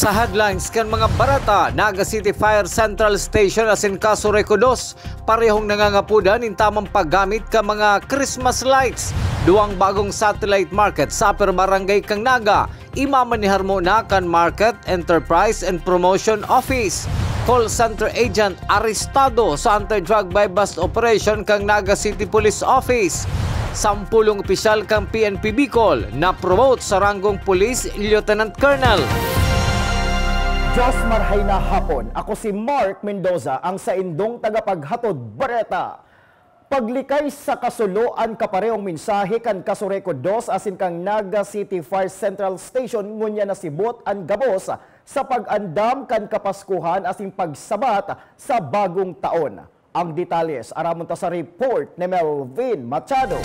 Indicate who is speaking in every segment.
Speaker 1: Sa headlines kan mga barata, Naga City Fire Central Station asin kaso Recodos, parehong nangangapudan in tamang paggamit ka mga Christmas lights. Duwang bagong satellite market sa Upper Barangay kang Naga, imamanihar mo na kan Market, Enterprise and Promotion Office. Call center agent arestado sa anti-drug by bust operation kang Naga City Police Office. 10 opisyal kang PNP Bicol na promote sa ranggong Police Lieutenant Colonel.
Speaker 2: Diyos marhay na hapon, ako si Mark Mendoza, ang saindong tagapaghatod bareta. Paglikay sa kasuluan kaparehong mensahe kan Kasureko 2 asin kang Naga City Fire Central Station ngunya nasibot ang gabos sa pag-andam kan kapaskuhan asin pagsabat sa bagong taon. Ang detalles aramon ta sa report ni Melvin Machado.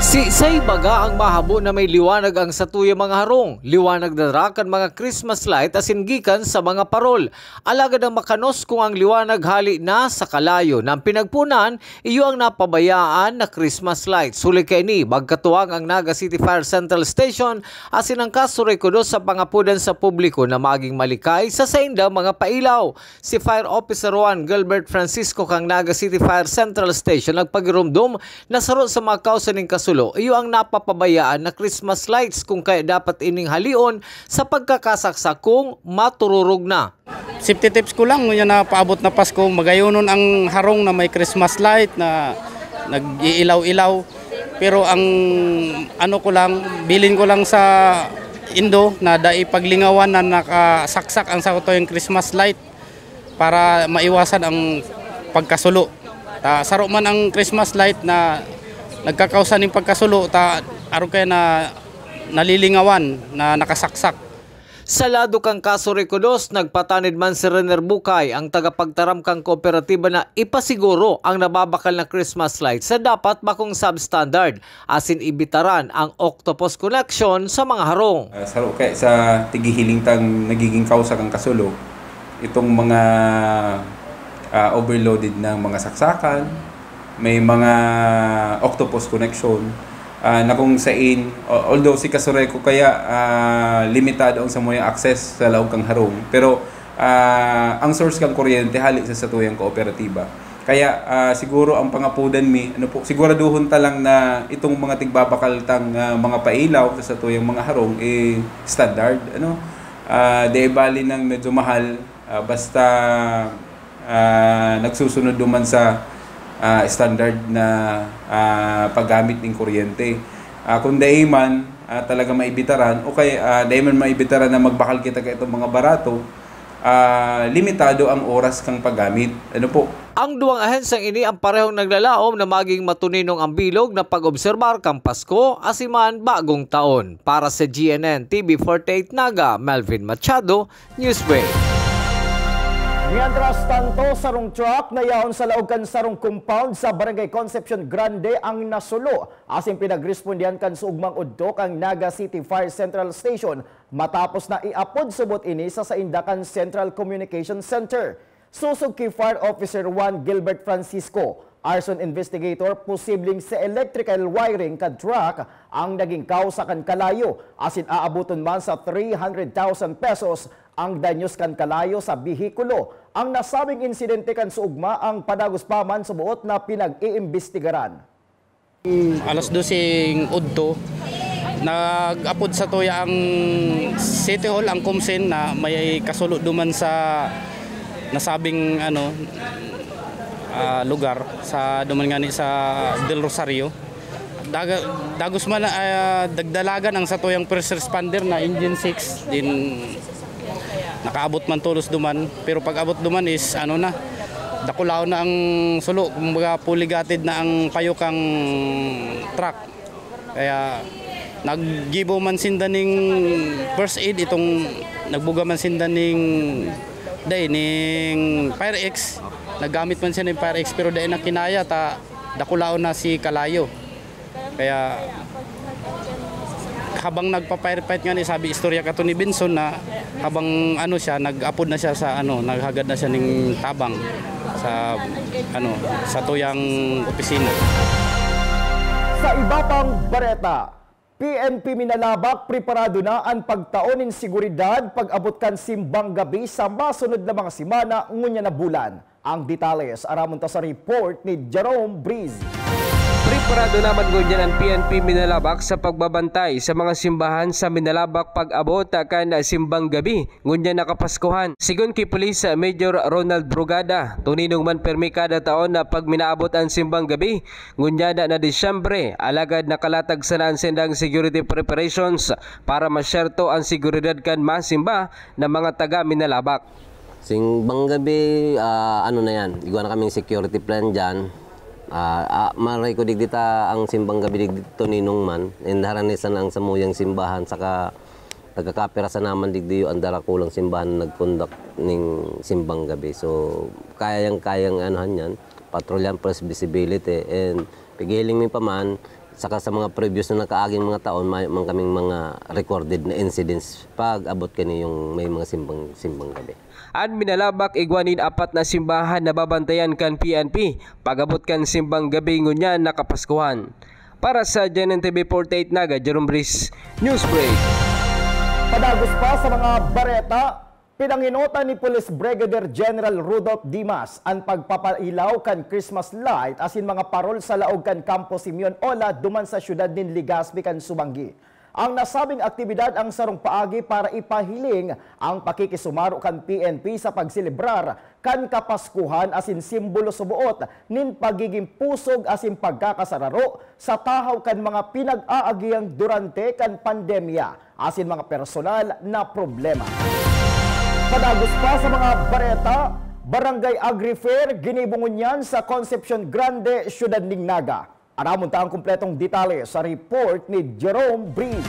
Speaker 1: Say baga ang mahabo na may liwanag ang satuya mga harong, liwanag na rakan mga Christmas light asin gikan sa mga parol. Alagad ang makanos kung ang liwanag hali na sa kalayo ng pinagpunan, iyo ang napabayaan na Christmas light. Suli kay ni, bagkatuwang ang Naga City Fire Central Station asin ang kaso Recodos sa pangapudan sa publiko na maging malikay sa sainda mga pailaw. Si Fire Officer Juan Gilbert Francisco kang Naga City Fire Central Station nagpagirumdum na saro sa mga kausa ning kasulo, iyo ang napapabayaan na Christmas lights kung kaya dapat ining halion sa pagkakasaksak kung matururog na.
Speaker 3: Safety tips ko lang yun na paabot na Pasko, magayonon ang harong na may Christmas light na nag-iilaw-ilaw. Pero ang ano ko lang, bilin ko lang sa Indo na dai paglingawan na nakasaksak ang sakoto yung Christmas light para maiwasan ang pagkasulo. Saro man ang Christmas light na nagkakausan ng pagkasulo, araw kaya na nalilingawan na nakasaksak.
Speaker 1: Sa lado kang kaso Recodos, nagpatanid man si Renner Bukay, ang tagapagtaram kang kooperatiba na ipasiguro ang nababakal na Christmas light sa dapat bakong substandard, asin ibitaran ang octopus connection sa mga harong.
Speaker 4: Saro kaya sa tigihiling tang nagiging kausa kang kasulo, itong mga overloaded ng mga saksakan, may mga octopus connection na kung sain, although si Kasureko kaya limitado ang samoyang access sa laog kang harong, pero ang source kang kuryente halik sa satuyang kooperatiba. Kaya siguro ang pangapudan mi, siguraduhon ta lang na itong mga tigbabakal tang mga pailaw sa satuyang mga harong standard, de bali ng medyo mahal, basta nagsusunod duman sa standard na paggamit ng kuryente. Kung dahi man talaga maibitaran, o kaya dahi man maibitaran na magbakal kita kay itong mga barato, limitado ang oras kang paggamit. Ano po?
Speaker 1: Ang duwang ahensang ini ang parehong naglalaom na maging matuninong ang bilog na pag-obserbar kang Pasko asiman bagong taon. Para sa GNN TV48 Naga, Melvin Machado, Newsway.
Speaker 2: Mientras tanto, sarong truck na yaon sa laogan sarong compound sa Barangay Concepcion Grande ang nasulo. Asing pinagrespondihan kan suugmang udto ang Naga City Fire Central Station matapos na iapod subot ini sa Saindakan Central Communication Center. Susog kay Fire Officer Juan Gilbert Francisco, arson investigator, posibleng sa electrical wiring kad truck ang naging kausa kan kalayo. Asin aabuton man sa 300,000 pesos ang danyos kan kalayo sa bihikulo. Ang nasabing insidente kan suugma ang padagos paman sa buot na pinag-iimbestigaran.
Speaker 3: Alas 12 udto, nag-apod sa tuya ang City Hall, ang Kumsin na may kasulo duman sa nasabing lugar sa duman ngani sa Del Rosario. Dagos man dagdalagan ang satuyang first responder na Engine 6 din nakaabot man tulos duman, pero pag abot duman is dakulaw na ang sulo, kumbaga puligatid na ang payokang truck. Kaya naggibo man sinda ning first aid, itong nagbuga man sinda ning Fire X, naggamit man siya ng Fire X, pero dahil na kinaya dakulaw na si kalayo. Kaya habang nagpa-firefight nga ni, sabi istorya kato ni Benson na habang nag-apod na siya sa naghagad na siya ng tabang sa tuyang opisina.
Speaker 2: Sa iba pang bareta, PNP Minalabak preparado na ang pagtaonin seguridad pag-abot kan simbang gabi sa masunod na mga simana ngunya na bulan. Ang detalles aramon ta sa report ni Jerome Breeze.
Speaker 5: Preparado naman ngunyan ang PNP Minalabak sa pagbabantay sa mga simbahan sa Minalabak pag-abot kan simbang gabi ngunyan nakapaskuhan. Sigon kay Police Major Ronald Brugada, tuninong man permi kada taon na pag minaabot ang simbang gabi ngunyan na Disyembre, alagad nakalatag sa sendang security preparations para masyerto ang seguridad kan masimba ng mga taga Minalabak.
Speaker 6: Simbang gabi, ano na yan, igawa na kaming security plan dyan. Maray ko digdita ang simbang gabi dito ninong man, haranisan ang samuyang simbahan, saka nagkakapira sa naman digdiyo ang darakulang simbahan na nagkondak ning simbang gabi. So kayang anuhan yan, patrolyan plus visibility, and pigiling mi pa man, saka sa mga previous na nakaaging mga taon, may kaming mga recorded na incidents pag abot kani yung may mga simbang gabi.
Speaker 5: Ang Minalabak igwanin apat na simbahan na babantayan kan PNP pagabot kan simbang gabi ngunyan nakapaskuhan. Para sa GNN-TV 48 Naga, Jerome Breeze, Newsbreak.
Speaker 2: Padagos pa sa mga bareta, pinanginota ni Police Brigadier General Rudolph Dimas ang pagpapailaw kan Christmas light asin mga parol sa laog kan Campo Simeon Ola duman sa syudad nin Legazpi kan Subangi. Ang nasabing aktibidad ang sarong paagi para ipahiling ang pakikisumaro kan PNP sa pagsilibrar kan kapaskuhan asin simbolo subuot nin pagiging pusog asin pagkakasararo sa tahaw kan mga pinag-aagiang durante kan pandemya asin mga personal na problema. Padagos pa sa mga bareta, Barangay Agri-Fair ginibungon yan sa Concepcion Grande, Syudad ning Naga. Aramon ta ang kumpletong detalye sa report ni Jerome Breeze.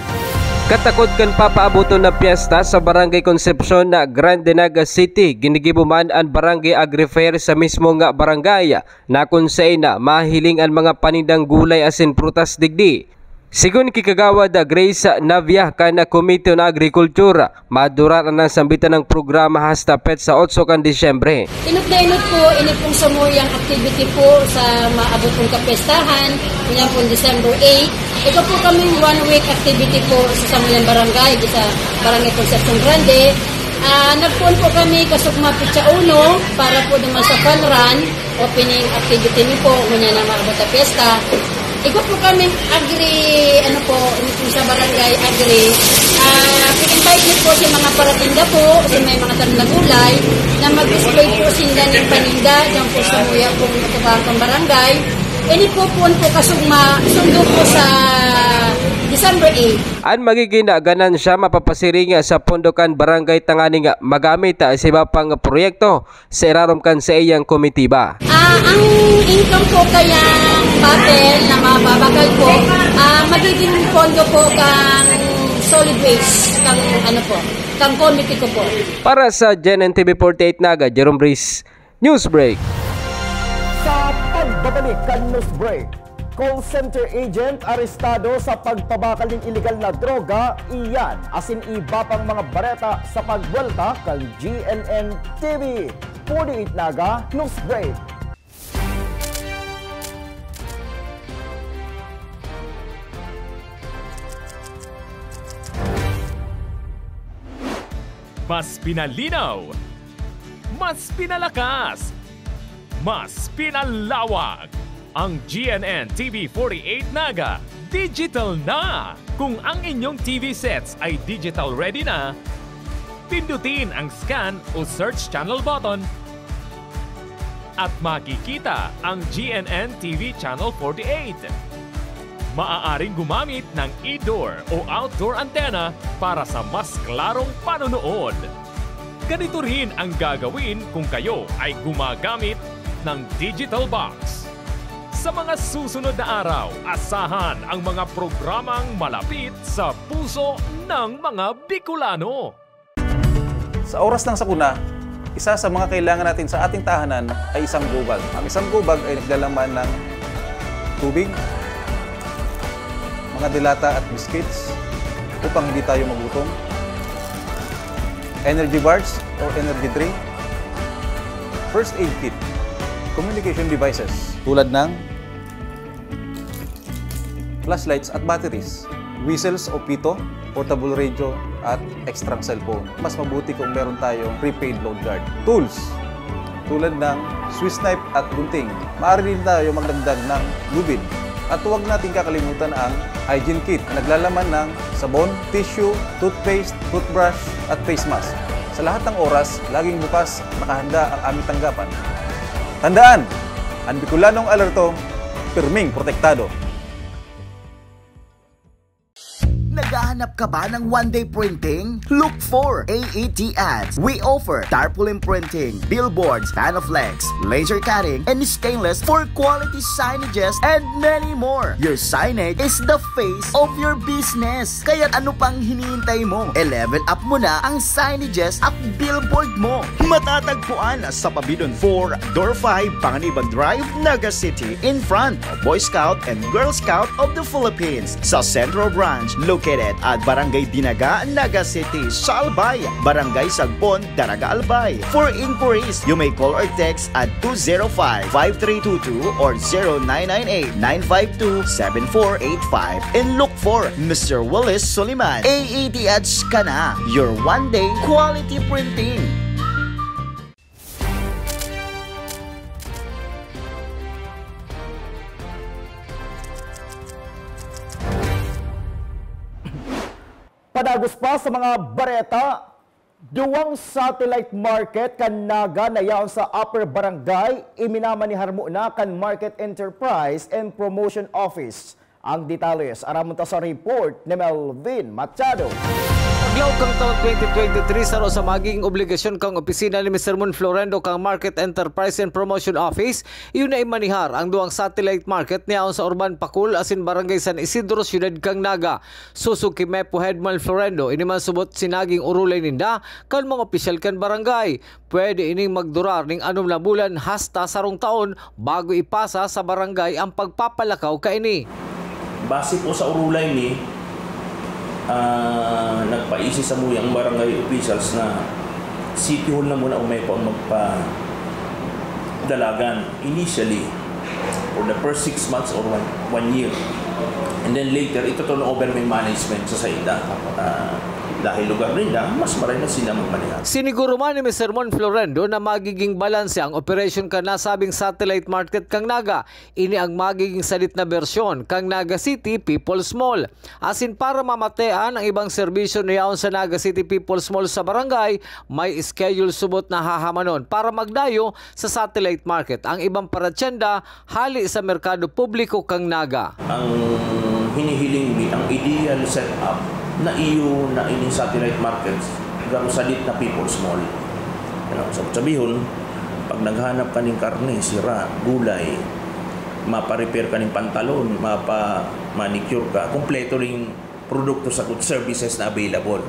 Speaker 5: Katakot kan papaabuton na piyesta sa Barangay Concepcion na Grande Naga City, ginigibuman ang Barangay Agri-Fair sa mismo nga barangay na kung saan na mahiling ang mga panindang gulay asin prutas digdi. Sigun kikagawad Grace Navia kana Komite na Agrikultura, madura na sambitan ng programa hasta pet sa 8 kan Disyembre.
Speaker 7: Inot na inot po, inot pong samuyang activity po sa maabot pong kapestahan, yan pong December 8. Ito po kaming 1 week activity po sa samuyang barangay, sa Barangay Concepcion Grande. Nagpuan po kami kasugma Pitsa 1 para po naman sa fun run, opening activity niyo po, ngunyan na maabot na piyesta. Ikaw po kami agri, sa barangay agri. I-invite niyo po sa mga paratinda po, sa may mga tanong na gulay, na mag-display po sila ng paninda, dyan po sa muya pong matubang barangay. Ini po kasugma, sundo po sa December 8.
Speaker 5: Ang magiging ganansya mapapasiring sa pondokan barangay tangani nga magamit sa iba pang proyekto sa irarom kan sa iyang komitiba.
Speaker 7: Ang income po kayang battle na mababagal po, magiging pondo po kang solid waste, kang committee ko po.
Speaker 5: Para sa GNN-TV 48 Naga, Jerome Breeze, Newsbreak.
Speaker 2: Sa pagbabalik kan Newsbreak, call center agent arestado sa pagpabakal ng illegal na droga, iyan asin iba pang mga bareta sa pagwelta kang GNN TV 48 Naga Newsbreak.
Speaker 8: Mas pinalinaw, mas pinalakas, mas pinalawak. Ang GNN TV 48 Naga, digital na! Kung ang inyong TV sets ay digital ready na, pindutin ang scan o search channel button at makikita ang GNN TV Channel 48. Maaaring gumamit ng indoor o outdoor antenna para sa mas klarong panonood. Ganito rin ang gagawin kung kayo ay gumagamit ng digital box. Sa mga susunod na araw, asahan ang mga programang malapit sa puso ng mga Bicolano.
Speaker 9: Sa oras ng sakuna, isa sa mga kailangan natin sa ating tahanan ay isang gubag. Ang isang gubag ay naglalaman ng tubig, mga dilata at biscuits upang hindi tayo magutom, energy bars o energy drink, first aid kit, communication devices tulad ng flashlights at batteries, whistles o pito, portable radio, at extra cellphone. Mas mabuti kung meron tayong prepaid load guard. Tools, tulad ng Swiss knife at gunting. Maaari din tayo magdagdag ng lubid. At huwag natin kakalimutan ang hygiene kit na naglalaman ng sabon, tissue, toothpaste, toothbrush, at face mask. Sa lahat ng oras, laging bukas, nakahanda ang aming tanggapan. Tandaan, ang Bicolanong alerto, pirming protektado.
Speaker 10: Naghahanap ka ba ng one-day printing? Look for AET Ads. We offer tarpaulin printing, billboards, panflex, laser cutting, and stainless for quality signages and many more. Your signage is the face of your business. Kaya ano pang hinihintay mo? I-level up mo na ang signages at billboard mo.
Speaker 2: Matatagpuan sa Pabidon 4, Door 5, Panganiban Drive, Naga City, in front of Boy Scout and Girl Scout of the Philippines. Sa Central Branch, located at Barangay Dinaga, Naga City, sa Albay, Barangay Sagpon, Daraga Albay. For inquiries, you may call or text at 205-5322 or 0998-952-7485 and look for Mr. Willis Soliman. AET Ads ka na, your one-day quality printing. Padagos pa sa mga bareta, duwang satellite market kan Naga nayaon sa Upper Barangay, iminama ni Harmo na kan Market Enterprise and Promotion Office. Ang detalles, aramon ta sa report ni Melvin Machado.
Speaker 1: Paglaw kang taon 2023 saro sa magiging obligasyon kang opisina ni Mr. Mon Florendo kang Market Enterprise and Promotion Office, iyon ay manihar ang duwang satellite market niyaon sa Urban Pakul asin Barangay San Isidro, Syudad kang Naga. Susuki Mepo Headman Florendo, ini man subot sinaging urulay ninda kan mga opisyal kan barangay. Pwede ining magdurar ning 6 na bulan hasta sarong taon bago ipasa sa barangay ang pagpapalakaw kaini.
Speaker 11: Base po sa urulay ni nagpaisi sa muyang barangay officials na City Hall na muna umepo ang magpadalagan initially for the first 6 months or 1 year, and then later ito to over may management sa saida dahil lugar rinda mas marami na sila magmanehan.
Speaker 1: Siniguro man ni Mr. Mon Florendo na magiging balanse ang operation kan nasabing satellite market kang Naga. Ini ang magiging salit na bersyon kang Naga City People's Mall. Asin para mamatean ang ibang serbisyo niyaon sa Naga City People's Mall sa barangay, may schedule subot na hahamanon para magdayo sa satellite market. Ang ibang paratyenda hali sa merkado publiko kang Naga.
Speaker 11: Ang hinihiling ni ang ideal setup na iyo na ining satellite markets garo salit na People's Mall. So, sabihon, pag naghanap ka ng karne, sira, gulay, mapa-repair ka ng pantalon, mapa-manicure ka, kompleto ring produkto sa good services na available.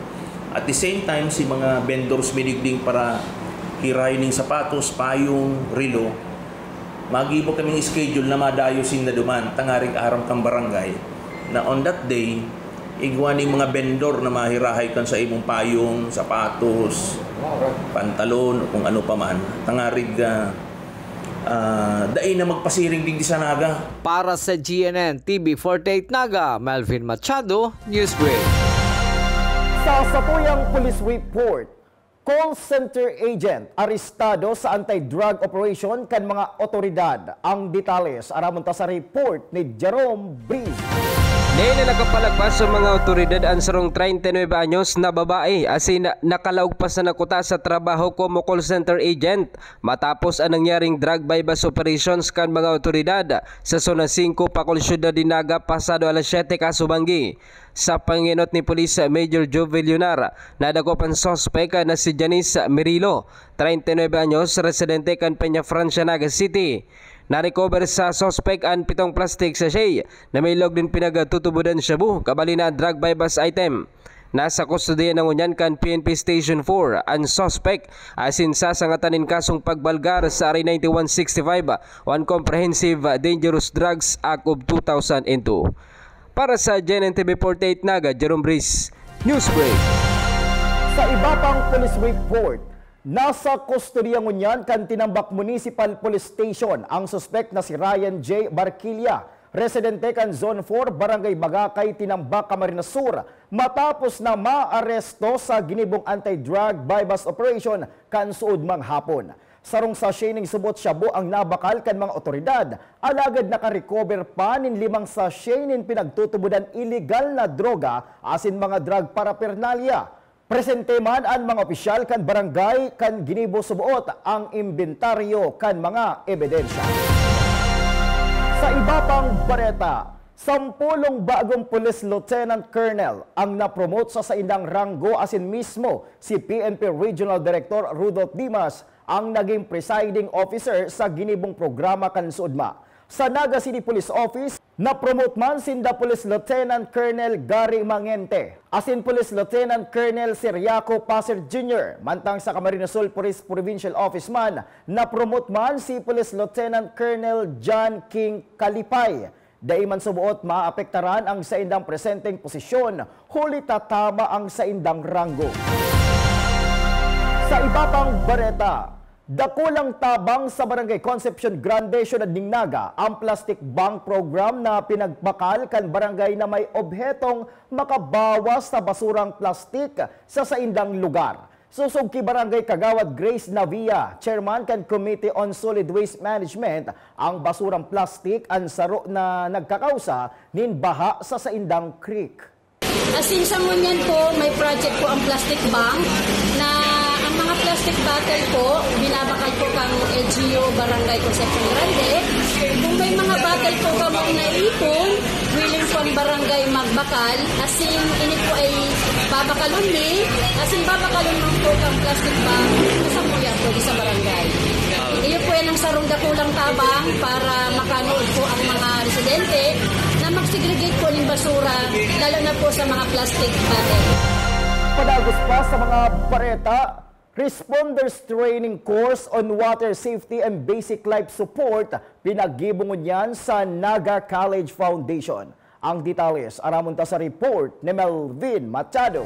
Speaker 11: At the same time, si mga vendors minigling para hirayin ng sapatos, payong, relo, magibo kaming schedule na madayosin na duman, tangaring aram kang barangay, na on that day, igwaning mga vendor na mahirahay kan sa imong payong, sapatos, pantalon, o kung ano pa man. Tangarig daay na magpasiring din sa Naga.
Speaker 1: Para sa GNN TV 48 Naga, Melvin Machado, Newsbreak.
Speaker 2: Sa satuyang police report, call center agent arestado sa anti-drug operation kan mga otoridad. Ang detalles aramon ta sa report ni Jerome Breeze.
Speaker 5: Ngayon na nakapalagpas sa mga otoridad ang sarong 39 anyos na babae asin nakalaog pa sa nakuta sa trabaho como call center agent matapos ang nangyaring drug bypass operations kan mga otoridad sa Zona 5 Pakul Syudad de Naga pasado alas 7 Kasubanggi. Sa panginot ni Police Major Jovel Yunar, nadagopan suspect na si Janice Mirilo, 39 anyos, residente kan Peña Francia, Naga City. Na-recover sa suspect ang 7 plastic sachet na may log din pinagtutubudan shabu kabali na drug bypass item. Nasa kustodiya ng unyan kan PNP Station 4 ang suspect asin sasangatanin kasong pagbalgar sa RA 9165 on Comprehensive Dangerous Drugs Act of 2002. Para sa GNN TV 48 Naga, Jerome Breeze, Newsbreak.
Speaker 2: Sa iba pang police report, nasa kustodiya ngunyan kan Tinambak Municipal Police Station ang suspect na si Ryan J. Barquilla. residente kan Zone 4, Barangay Bagakay, Tinambak, Camarines Sur, matapos na maaresto sa ginibong anti-drug bypass operation kan suod mang hapon. Sarong sachet ning subot shabu ang nabakal kan mga otoridad. Alagad naka-recover pa nin 5 sachet nin pinagtutubudan illegal na droga asin mga drug paraphernalia. Presente man ang mga opisyal kan barangay kan ginibo subuot ang inventaryo kan mga ebidensya. Sa iba pang bareta, 10 bagong Police Lieutenant Colonel ang napromote sa saindang ranggo asin mismo si PNP Regional Director Rudolph Dimas ang naging presiding officer sa ginibong programa kan Suodma. Sa Naga City Police Office, na-promote man sinda Police Lieutenant Colonel Gary Mangente, asin Police Lieutenant Colonel Siriaco Passer Jr. Mantang sa Camarines Sur Police Provincial Office man, na-promote man si Police Lieutenant Colonel John King Kalipay. Daiman subuot maapektaran ang saindang presenteng posisyon, huli tatama ang saindang ranggo. Sa iba pang bareta, dakulang tabang sa Barangay Concepcion Grande, Ciudad Dingnaga ang plastic bank program na pinagmakal kan barangay na may obhetong makabawas sa basurang plastik sa saindang lugar. Susog ki Barangay Kagawad Grace Navia, Chairman kan Committee on Solid Waste Management, ang basurang plastik ang saro na nagkakausa nin baha sa saindang creek.
Speaker 7: Asin sa Munyan po, may project po ang plastic bank na ang mga plastic bottle po, binabakal po kang LGU Barangay Concepcion Grande. Kung may mga bottle po kamang naipon, willing po ang barangay magbakal. Asin, ini po ay babakalon ni. Asin, babakalon mo po kang plastic bank sa Munyan po sa barangay. Iyo po yan ang sarong dakulang tabang para makanood po ang mga residente na mag-segregate po ng basura, lalo na po sa mga plastic bottle.
Speaker 2: Padagos pa sa mga bareta, Responders Training Course on Water Safety and Basic Life Support pinaggibungon yan sa Naga College Foundation. Ang detalles aramon ta sa report ni Melvin Machado.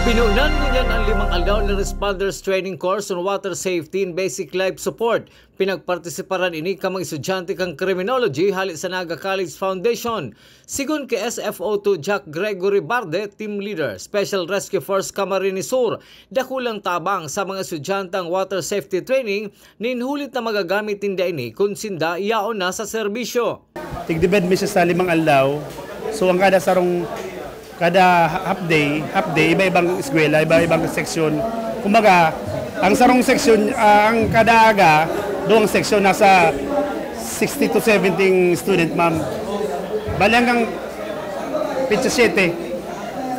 Speaker 1: Pinunan niyan ang 5 aldaw na Responders Training Course on Water Safety and Basic Life Support. Pinagpartisiparan ini kamang estudyante kang Criminology hali sa Naga College Foundation. Sigun kay SFO2 Jack Gregory Barde, Team Leader, Special Rescue Force Camarines Sur, dakulang tabang sa mga estudyantang water safety training ninhulit na magagamit tinda ini kung sinda yaon na sa serbisyo.
Speaker 3: Tigdibed mi sa 5 aldaw. So ang kada sarong kada half day, iba-ibang eskwela, iba-ibang seksyon. Kumbaga, ang sarong seksyon, ang kada aga, doong seksyon nasa 60 to 70 student, ma'am. Bali hanggang 27,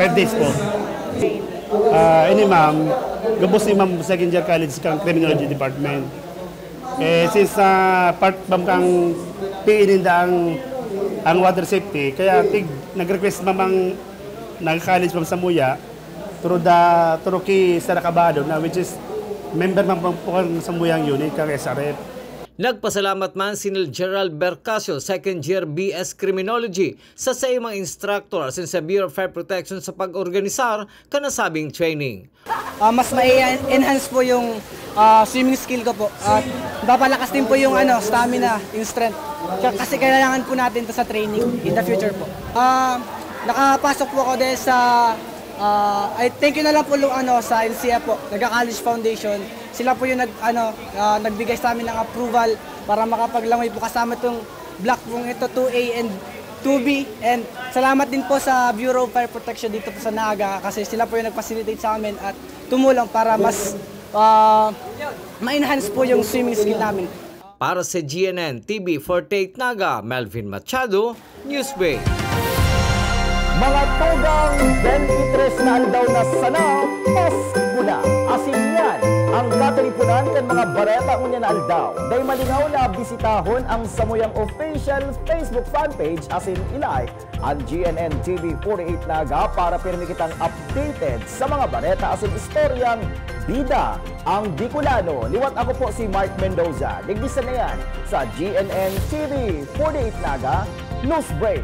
Speaker 3: 5 days po. Ini ma'am, gabos ni ma'am sa Second Year College kang Criminology Department. Since part ma'am kang piininda ang water safety, kaya nag-request ma'am nag-college from Samuya, turo ki Sarakabado, na which is member man po ng Samuyang unit kang SRF.
Speaker 1: Nagpasalamat man si Gerald Bercasio, second year BS Criminology, sa mga instructor sa Bureau of Fire Protection sa pag-organisar kanasabing training.
Speaker 12: Mas ma-enhance po yung swimming skill ko po. Papalakas din po yung stamina, yung strength. Kasi kailangan po natin to sa training in the future po. Nakapasok po ako dahil sa I thank you na lang po sa NCF po, Naga College Foundation. Sila po yung nagbigay sa amin ng approval para makapaglangoy po kasama itong block pong ito 2A and 2B. And salamat din po sa Bureau of Fire Protection dito po sa Naga kasi sila po yung nag-facilitate sa amin at tumulong para mas ma-enhance po yung swimming skill namin.
Speaker 1: Para sa GNN TV 48 Naga, Melvin Machado, Newsbay.
Speaker 2: Mga tugang 23 na aldaw na sana, Pasko na. Asin yan, ang katalipunan kan mga bareta unya na aldaw. Day malingaw na bisitahon ang Samuyang official Facebook fanpage asin ilike ang GNN TV 48 Naga para pirmi kitang updated sa mga bareta asin istoryang bida ang Bicolano. Liwat ako po si Mark Mendoza. Digdisan na yan sa GNN TV 48 Naga News Break.